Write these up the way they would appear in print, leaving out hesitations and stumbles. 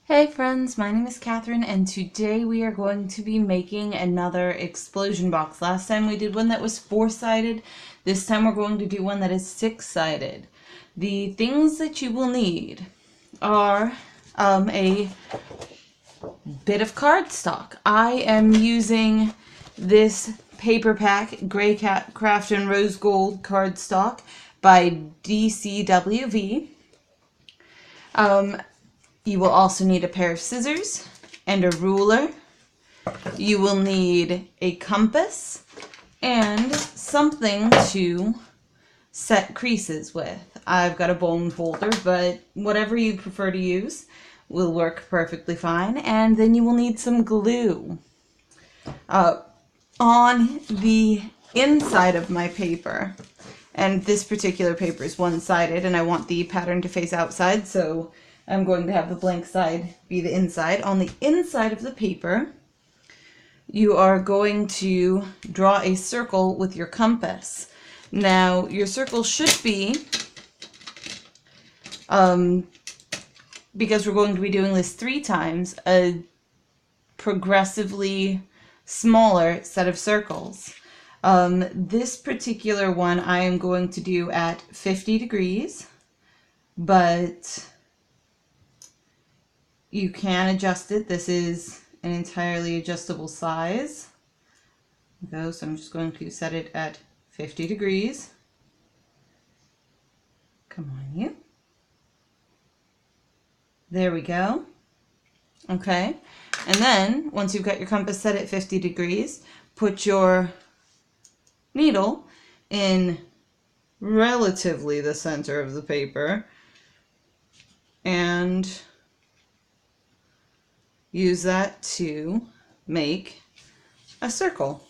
Hey friends, my name is Catherine and today we are going to be making another explosion box. Last time we did one that was 4-sided. This time we're going to do one that is 6-sided. The things that you will need are a bit of cardstock. I am using this paper pack, Grey Cat Craft and Rose Gold cardstock by DCWV. You will also need a pair of scissors and a ruler. You will need a compass and something to set creases with. I've got a bone folder, but whatever you prefer to use will work perfectly fine. And then you will need some glue. On the inside of my paper, and this particular paper is one-sided and I want the pattern to face outside, so I'm going to have the blank side be the inside. On the inside of the paper, you are going to draw a circle with your compass. Now, your circle should be, because we're going to be doing this 3 times, a progressively smaller set of circles. This particular one I am going to do at 50 degrees, but you can adjust it. This is an entirely adjustable size. So I'm just going to set it at 50 degrees. Come on, you. There we go. Okay. And then, once you've got your compass set at 50 degrees, put your needle in relatively the center of the paper and use that to make a circle.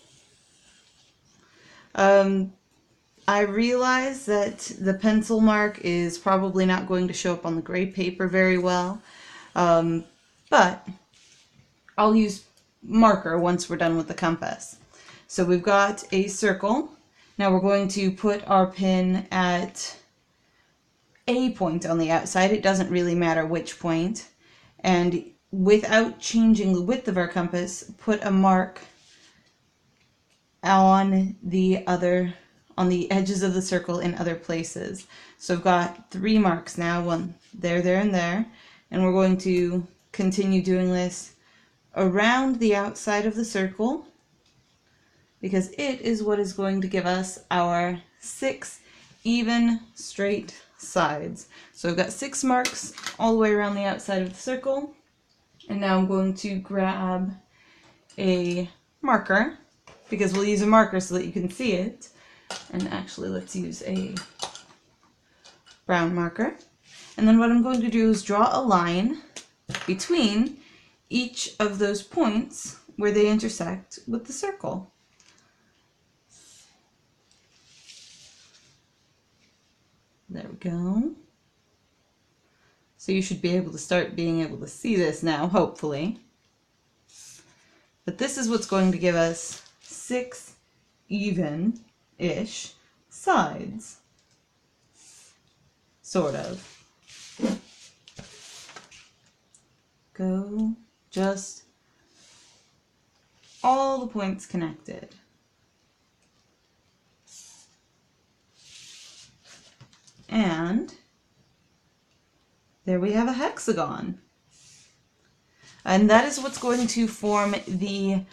I realize that the pencil mark is probably not going to show up on the gray paper very well, but I'll use marker once we're done with the compass. So we've got a circle. Now we're going to put our pin at a point on the outside. It doesn't really matter which point. And without changing the width of our compass, put a mark on the edges of the circle in other places. So I've got 3 marks now, one there, there, and there. And we're going to continue doing this around the outside of the circle, because it is what is going to give us our 6 even straight sides. So I've got 6 marks all the way around the outside of the circle. And now I'm going to grab a marker, because we'll use a marker so that you can see it. And actually, let's use a brown marker. And then what I'm going to do is draw a line between each of those points where they intersect with the circle. There we go. So you should be able to start being able to see this now, hopefully. But this is what's going to give us 6 even-ish sides. Sort of. Go just all the points connected. And there we have a hexagon. And that is what's going to form the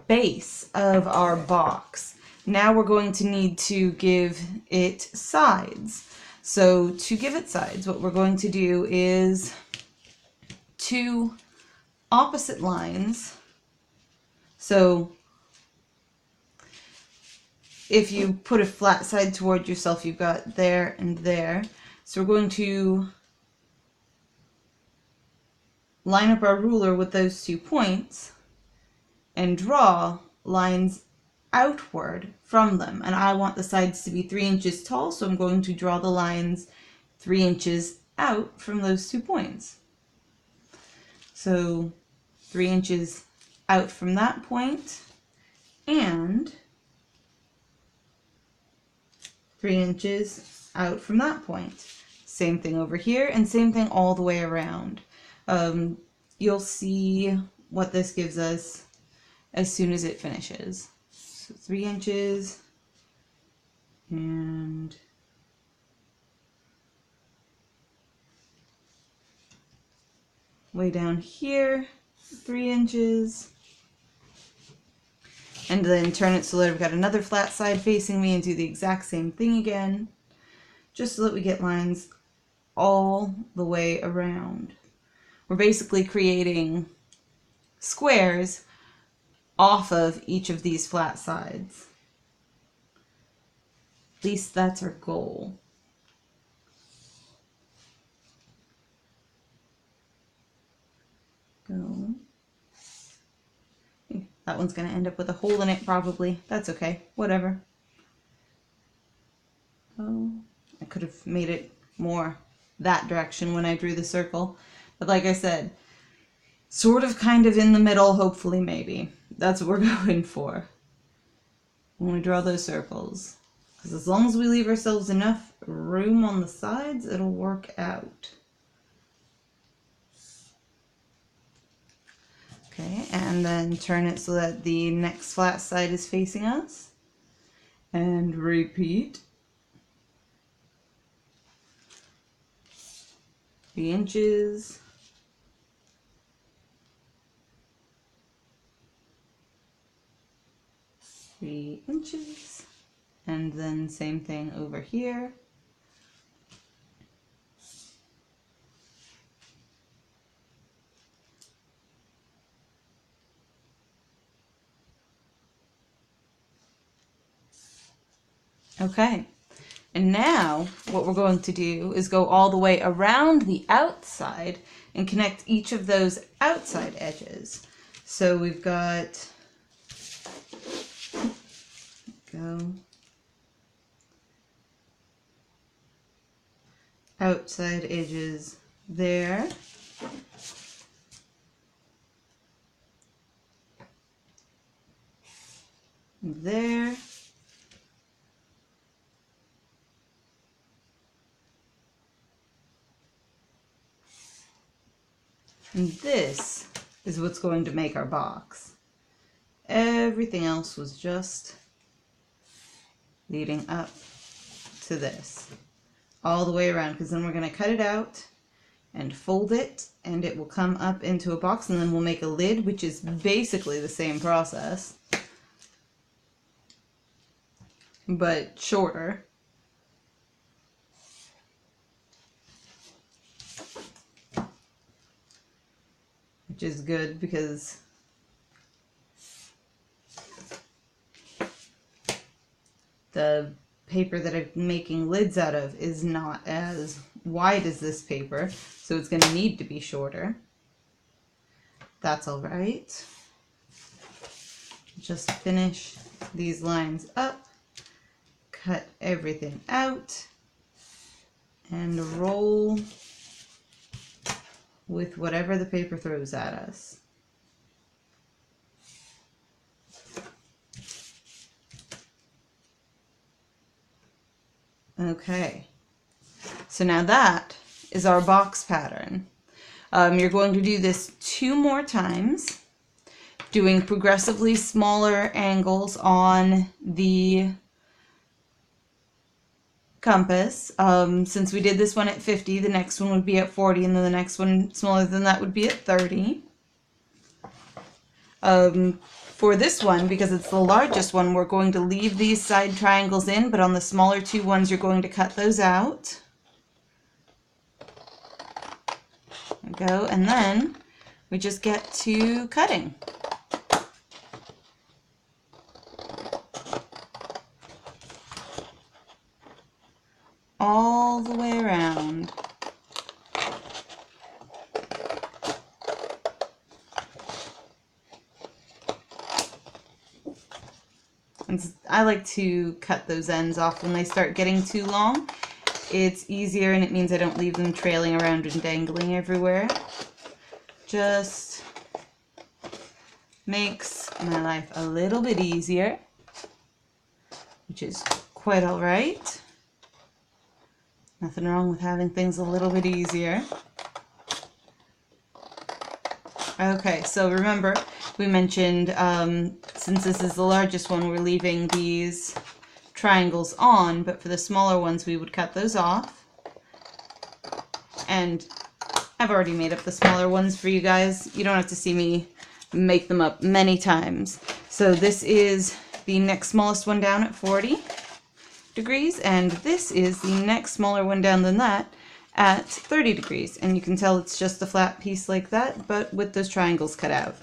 base of our box. Now we're going to need to give it sides. So to give it sides, what we're going to do is 2 opposite lines. So if you put a flat side toward yourself, you've got there and there. So we're going to line up our ruler with those 2 points and draw lines outward from them. And I want the sides to be 3 inches tall, so I'm going to draw the lines 3 inches out from those 2 points. So 3 inches out from that point and 3 inches out from that point. Same thing over here and same thing all the way around. you'll see what this gives us as soon as it finishes. So 3 inches and way down here, 3 inches. And then turn it so that I've got another flat side facing me and do the exact same thing again, just so that we get lines all the way around. We're basically creating squares off of each of these flat sides. At least that's our goal. Go. That one's going to end up with a hole in it probably. That's okay. Whatever. Oh, I could have made it more that direction when I drew the circle. But like I said, sort of kind of in the middle, hopefully, maybe. That's what we're going for when we draw those circles. Because as long as we leave ourselves enough room on the sides, it'll work out. Okay, and then turn it so that the next flat side is facing us. And repeat. 3 inches. Three inches. And then same thing over here. Okay, and now what we're going to do is go all the way around the outside and connect each of those outside edges. So we've got, outside edges there. There. And this is what's going to make our box. Everything else was just leading up to this. All the way around, because then we're going to cut it out and fold it, and it will come up into a box, and then we'll make a lid, which is basically the same process, but shorter. Which is good because the paper that I'm making lids out of is not as wide as this paper, so it's going to need to be shorter. That's all right. Just finish these lines up, cut everything out, and roll with whatever the paper throws at us. Okay, so now that is our box pattern. You're going to do this 2 more times, doing progressively smaller angles on the compass. Since we did this one at 50, the next one would be at 40, and then the next one smaller than that would be at 30. For this one, because it's the largest one, we're going to leave these side triangles in, but on the smaller 2 ones, you're going to cut those out. There we go, and then we just get to cutting. All the way around. And I like to cut those ends off when they start getting too long. It's easier and it means I don't leave them trailing around and dangling everywhere. Just makes my life a little bit easier, which is quite all right. Nothing wrong with having things a little bit easier. Okay, so remember, we mentioned, since this is the largest one, we're leaving these triangles on, but for the smaller ones, we would cut those off. And I've already made up the smaller ones for you guys. You don't have to see me make them up many times. So this is the next smallest one down at 40 degrees, and this is the next smaller one down than that at 30 degrees. And you can tell it's just a flat piece like that, but with those triangles cut out.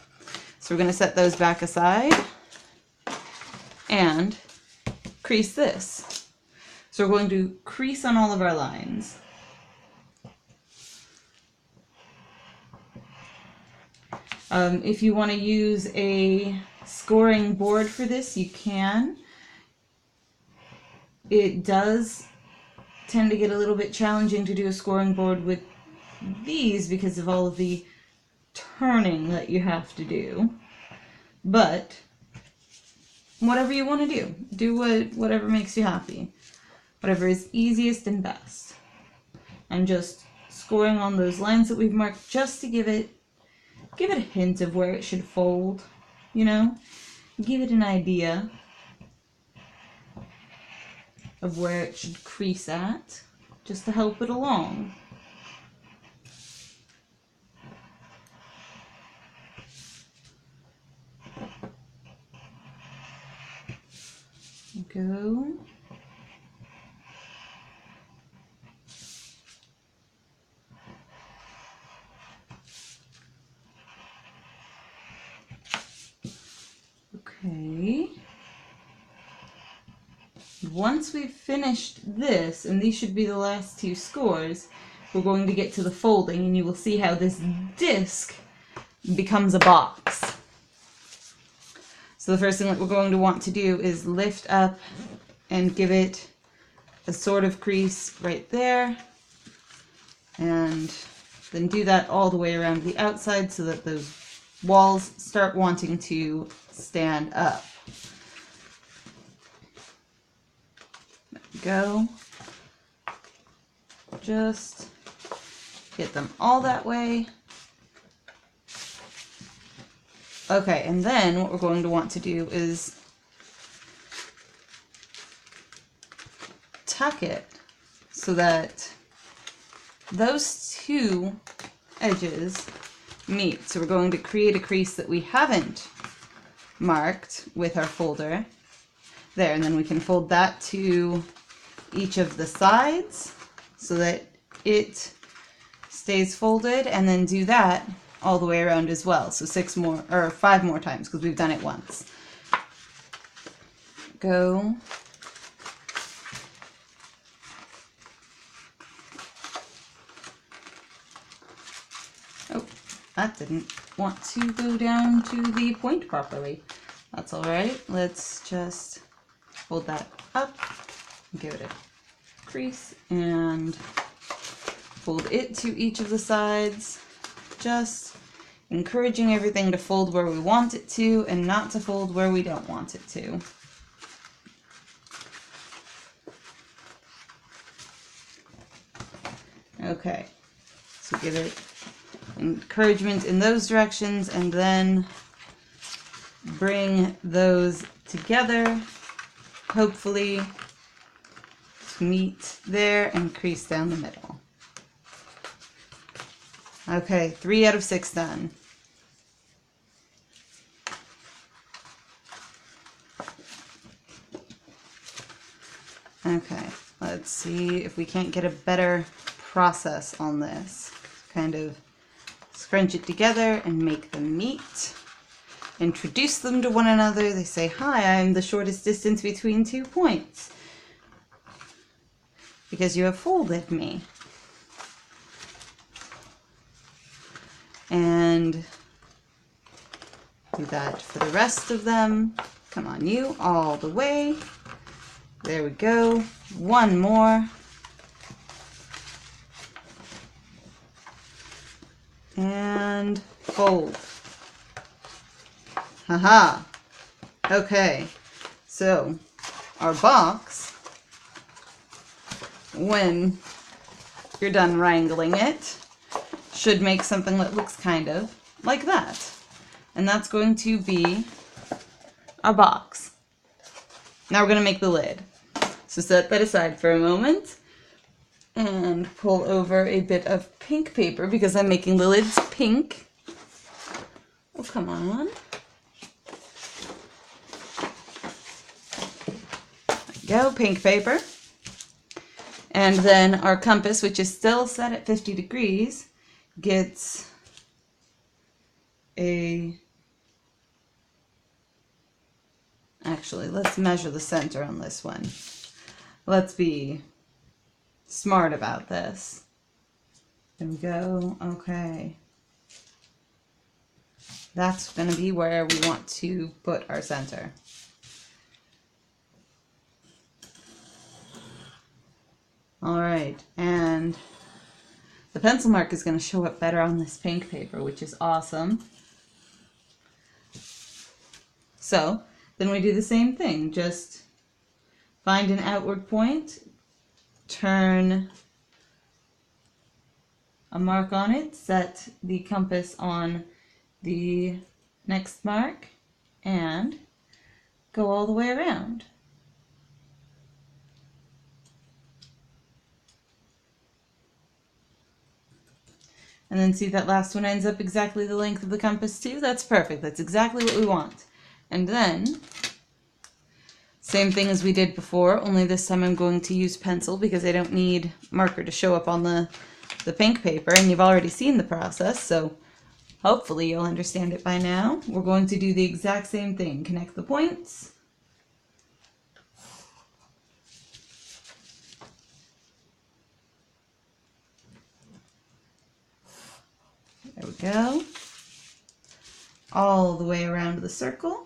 So we're going to set those back aside and crease this. So we're going to crease on all of our lines. If you want to use a scoring board for this, you can. It does tend to get a little bit challenging to do a scoring board with these because of all of the turning that you have to do. But whatever you want to do whatever makes you happy. Whatever is easiest and best. I'm just scoring on those lines that we've marked just to give it a hint of where it should fold, you know? Give it an idea of where it should crease at, just to help it along. Go. Okay. Once we've finished this, and these should be the last two scores, we're going to get to the folding, and you will see how this disc becomes a box. So the first thing that we're going to want to do is lift up and give it a sort of crease right there, and then do that all the way around the outside so that those walls start wanting to stand up. There we go. Just get them all that way. Okay, and then what we're going to want to do is tuck it so that those two edges meet. So we're going to create a crease that we haven't marked with our folder there, and then we can fold that to each of the sides so that it stays folded, and then do that all the way around as well. So 5 more times because we've done it once. Go. Oh, that didn't want to go down to the point properly. That's all right. Let's just fold that up, give it a crease, and fold it to each of the sides. Just encouraging everything to fold where we want it to and not to fold where we don't want it to. Okay, so give it encouragement in those directions, and then bring those together, hopefully to meet there, and crease down the middle. Okay, 3 out of 6 done. Okay, let's see if we can't get a better process on this. Kind of scrunch it together and make them meet. Introduce them to one another. They say, "Hi, I'm the shortest distance between 2 points. Because you have folded me." And do that for the rest of them. Come on, you, all the way. There we go. One more. And fold. Haha. Okay, so our box, when you're done wrangling it, should make something that looks kind of like that. And that's going to be our box. Now we're going to make the lid. So set that aside for a moment and pull over a bit of pink paper because I'm making the lids pink. Oh, come on. There we go, pink paper. And then our compass, which is still set at 50 degrees, gets actually, let's measure the center on this one. Let's be smart about this. There we go. Okay. That's going to be where we want to put our center. All right, and the pencil mark is going to show up better on this pink paper, which is awesome. So then we do the same thing. Just find an outward point, turn a mark on it, set the compass on the next mark, and go all the way around. And then see that last one ends up exactly the length of the compass too? That's perfect. That's exactly what we want. And then, same thing as we did before, only this time I'm going to use pencil because I don't need marker to show up on the pink paper, and you've already seen the process, so hopefully you'll understand it by now. We're going to do the exact same thing. Connect the points. There we go. All the way around the circle.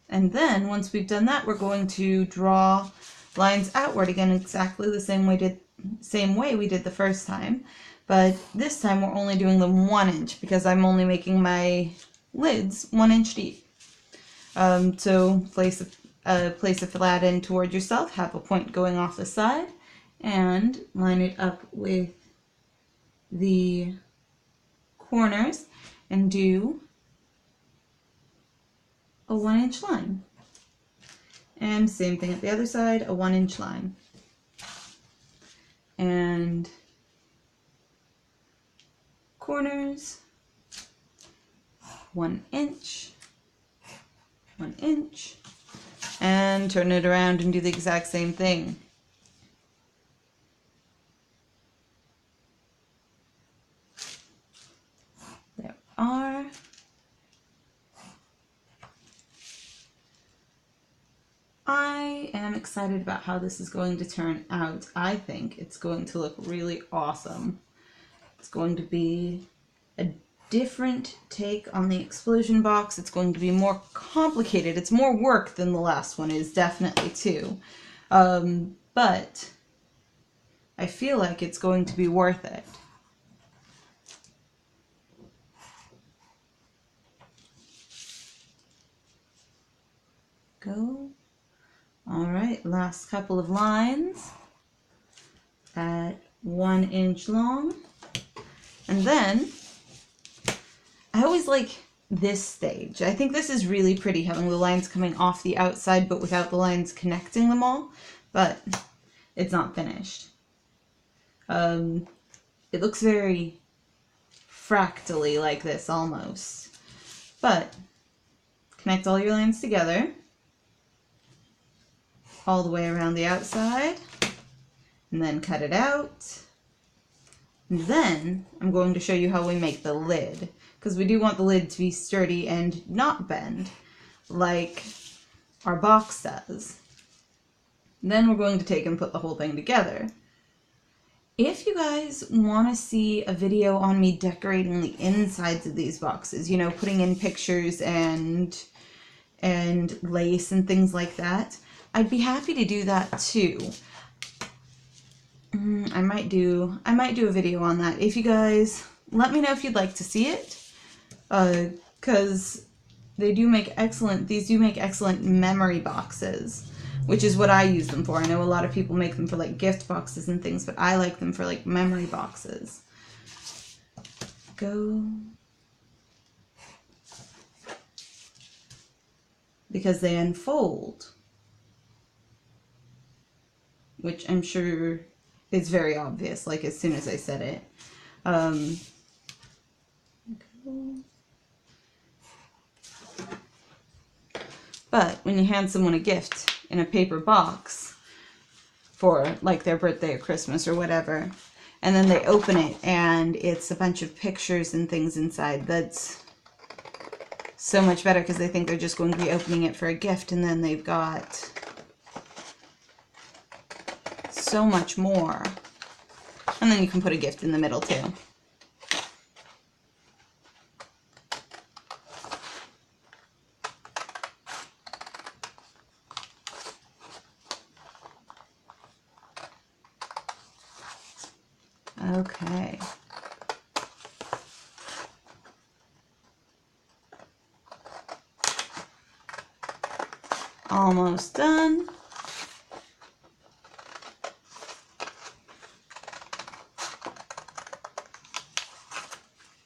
And then once we've done that, we're going to draw lines outward again, exactly the same way we did the first time. But this time we're only doing them 1 inch because I'm only making my lids 1 inch deep. So place a flat end toward yourself, have a point going off the side, and line it up with the corners and do a 1 inch line. And same thing at the other side, a 1 inch line. And corners, 1 inch, 1 inch, and turn it around and do the exact same thing. There we are. I am excited about how this is going to turn out. I think it's going to look really awesome. It's going to be a different take on the explosion box. It's going to be more complicated. It's more work than the last one is, definitely, too. But I feel like it's going to be worth it. Go. All right, last couple of lines at 1 inch long. And then I always like this stage. I think this is really pretty, having the lines coming off the outside but without the lines connecting them all, but it's not finished. It looks very fractally like this almost, but connect all your lines together all the way around the outside, and then cut it out. And then I'm going to show you how we make the lid, because we do want the lid to be sturdy and not bend like our box does. And then we're going to take and put the whole thing together. If you guys want to see a video on me decorating the insides of these boxes, you know, putting in pictures and lace and things like that, I'd be happy to do that too. I might do a video on that. If you guys, let me know if you'd like to see it, because these do make excellent memory boxes, which is what I use them for. I know a lot of people make them for like gift boxes and things, but I like them for like memory boxes. Because they unfold, which I'm sure is very obvious, like as soon as I said it. But when you hand someone a gift in a paper box for like their birthday or Christmas or whatever, and then they open it and it's a bunch of pictures and things inside, that's so much better because they think they're just going to be opening it for a gift, and then they've got so much more. And then you can put a gift in the middle too. Okay. Almost done.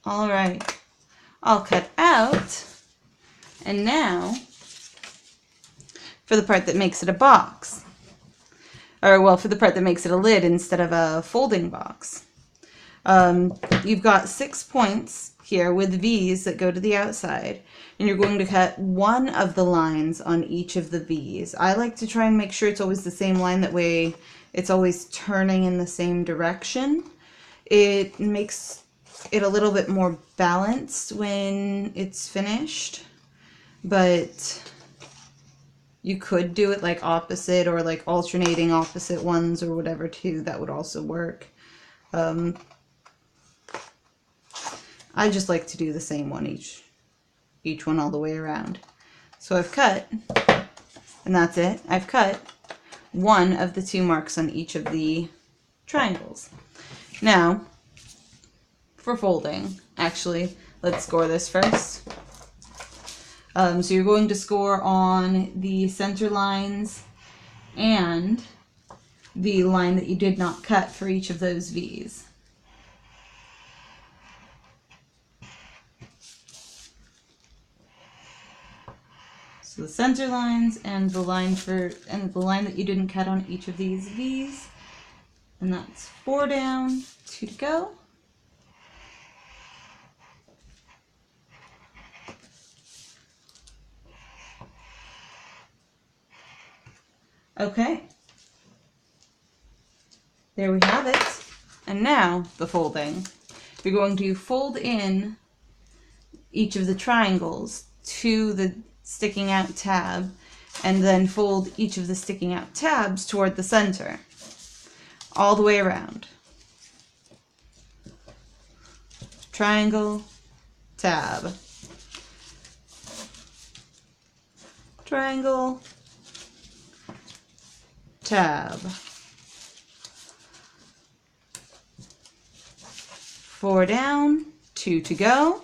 All right. I'll cut out. And now for the part that makes it a box. Or, well, for the part that makes it a lid instead of a folding box. You've got 6 points here with V's that go to the outside, and you're going to cut one of the lines on each of the V's. I like to try and make sure it's always the same line, that way it's always turning in the same direction. It makes it a little bit more balanced when it's finished, but you could do it like opposite or like alternating opposite ones or whatever too. That would also work. I just like to do the same one each one all the way around. So I've cut, and that's it. I've cut one of the 2 marks on each of the triangles. Now, for folding, actually, let's score this first. So you're going to score on the center lines and the line that you did not cut for each of those V's. So the center lines and the line that you didn't cut on each of these V's. And that's 4 down, 2 to go. Okay. There we have it. And now the folding. You're going to fold in each of the triangles to the sticking out tab, and then fold each of the sticking out tabs toward the center, all the way around. Triangle, tab, triangle, tab. 4 down, 2 to go.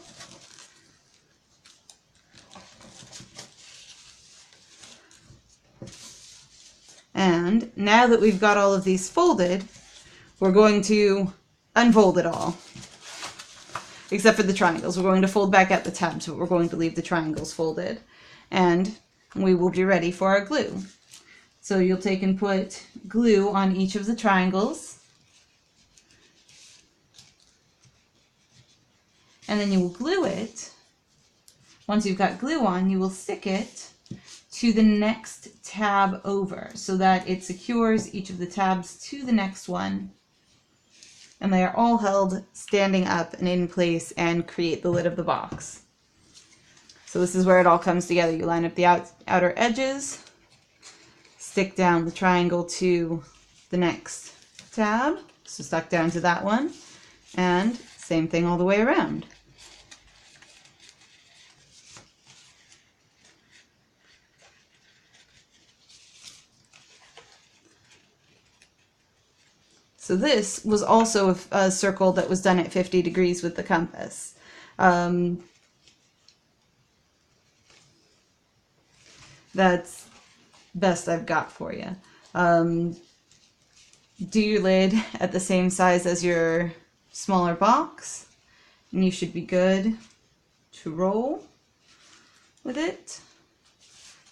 And now that we've got all of these folded, we're going to unfold it all. Except for the triangles. We're going to fold back out the tabs, but we're going to leave the triangles folded. And we will be ready for our glue. So you'll take and put glue on each of the triangles. And then you will glue it. Once you've got glue on, you will stick it to the next tab over so that it secures each of the tabs to the next one. And they are all held standing up and in place and create the lid of the box. So this is where it all comes together. You line up the outer edges, stick down the triangle to the next tab, so stuck down to that one, and same thing all the way around. So this was also a circle that was done at 50 degrees with the compass. That's best I've got for you. Do your lid at the same size as your smaller box, and you should be good to roll with it.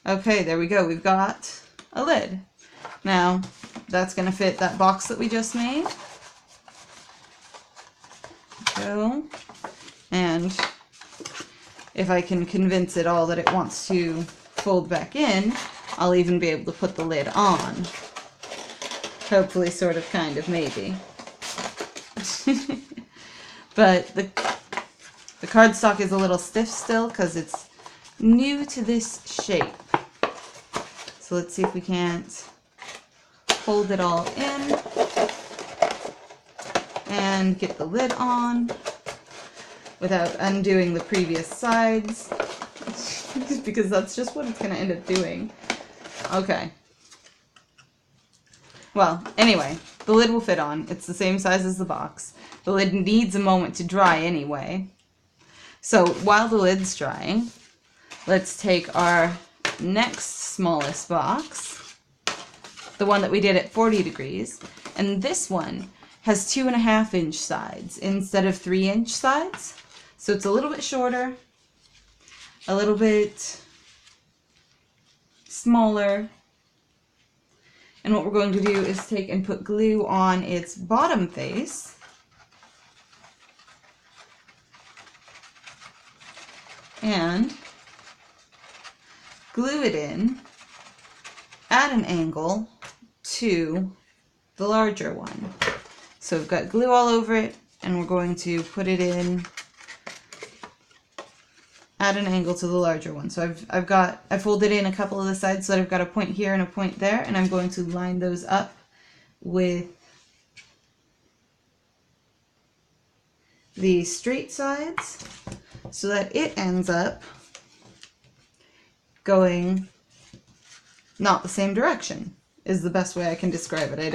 Okay, there we go. We've got a lid. Now, that's going to fit that box that we just made. Go. And if I can convince it all that it wants to fold back in, I'll even be able to put the lid on. Hopefully, sort of, kind of, maybe. But the cardstock is a little stiff still because it's new to this shape. So let's see if we can't hold it all in and get the lid on without undoing the previous sides, because that's just what it's going to end up doing. Okay. Well, anyway, the lid will fit on. It's the same size as the box. The lid needs a moment to dry anyway. So while the lid's drying, let's take our next smallest box, the one that we did at 40 degrees, and this one has 2.5 inch sides instead of 3 inch sides. So it's a little bit shorter, a little bit smaller. And what we're going to do is take and put glue on its bottom face. And glue it in at an angle to the larger one. So we've got glue all over it, and we're going to put it in at an angle to the larger one. So I folded in a couple of the sides so that I've got a point here and a point there, and I'm going to line those up with the straight sides so that it ends up going not the same direction, is the best way I can describe it.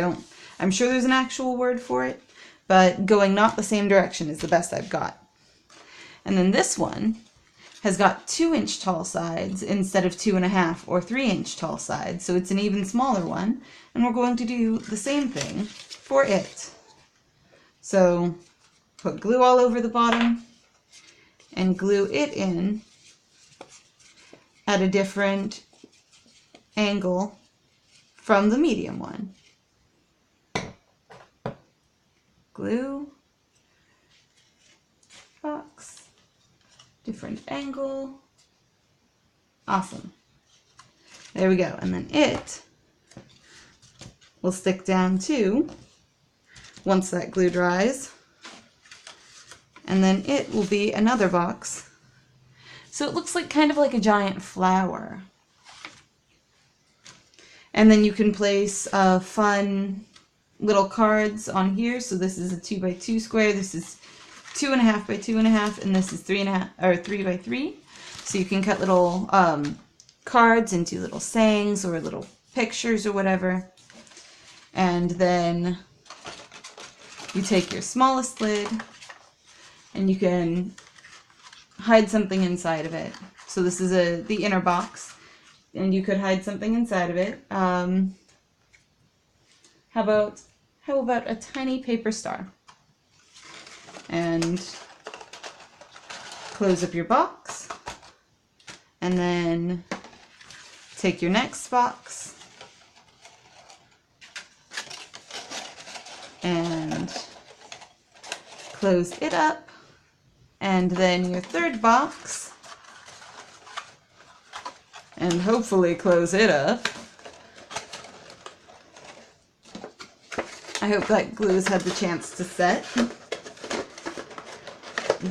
I'm sure there's an actual word for it, but going not the same direction is the best I've got. And then this one has got 2 inch tall sides instead of 2.5 or 3 inch tall sides, so it's an even smaller one, and we're going to do the same thing for it. So put glue all over the bottom and glue it in at a different angle from the medium one. Glue, box, different angle. Awesome. There we go. And then it will stick down too once that glue dries. And then it will be another box. So it looks like kind of like a giant flower. And then you can place fun little cards on here. So this is a 2x2 square. This is 2.5 by 2.5, and this is 3.5 or 3 by 3. So you can cut little cards into little sayings or little pictures or whatever. And then you take your smallest lid and you can hide something inside of it. So this is the inner box, and you could hide something inside of it. How about a tiny paper star? And close up your box, and then take your next box and close it up, and then your third box, and hopefully close it up. I hope that glue has had the chance to set,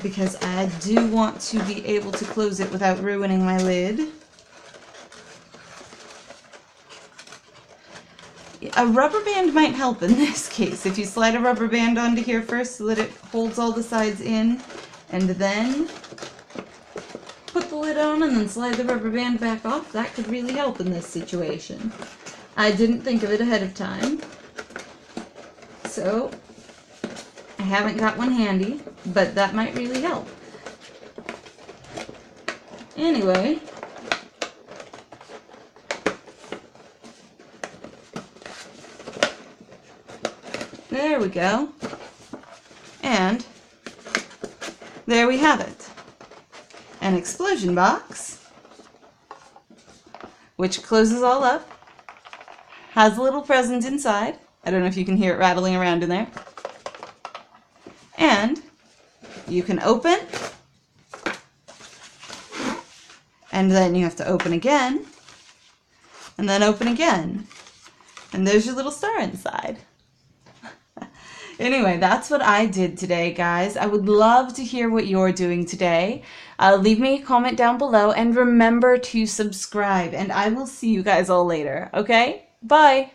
because I do want to be able to close it without ruining my lid. A rubber band might help in this case. If you slide a rubber band onto here first so that it holds all the sides in, and then put the lid on and then slide the rubber band back off, that could really help in this situation. I didn't think of it ahead of time, so I haven't got one handy, but that might really help. Anyway, There we go. And there we have it. An explosion box, which closes all up, has a little present inside. I don't know if you can hear it rattling around in there. And you can open, and then you have to open again, and then open again. And there's your little star inside. Anyway, that's what I did today, guys. I would love to hear what you're doing today. Leave me a comment down below, and remember to subscribe. And I will see you guys all later, okay? Bye!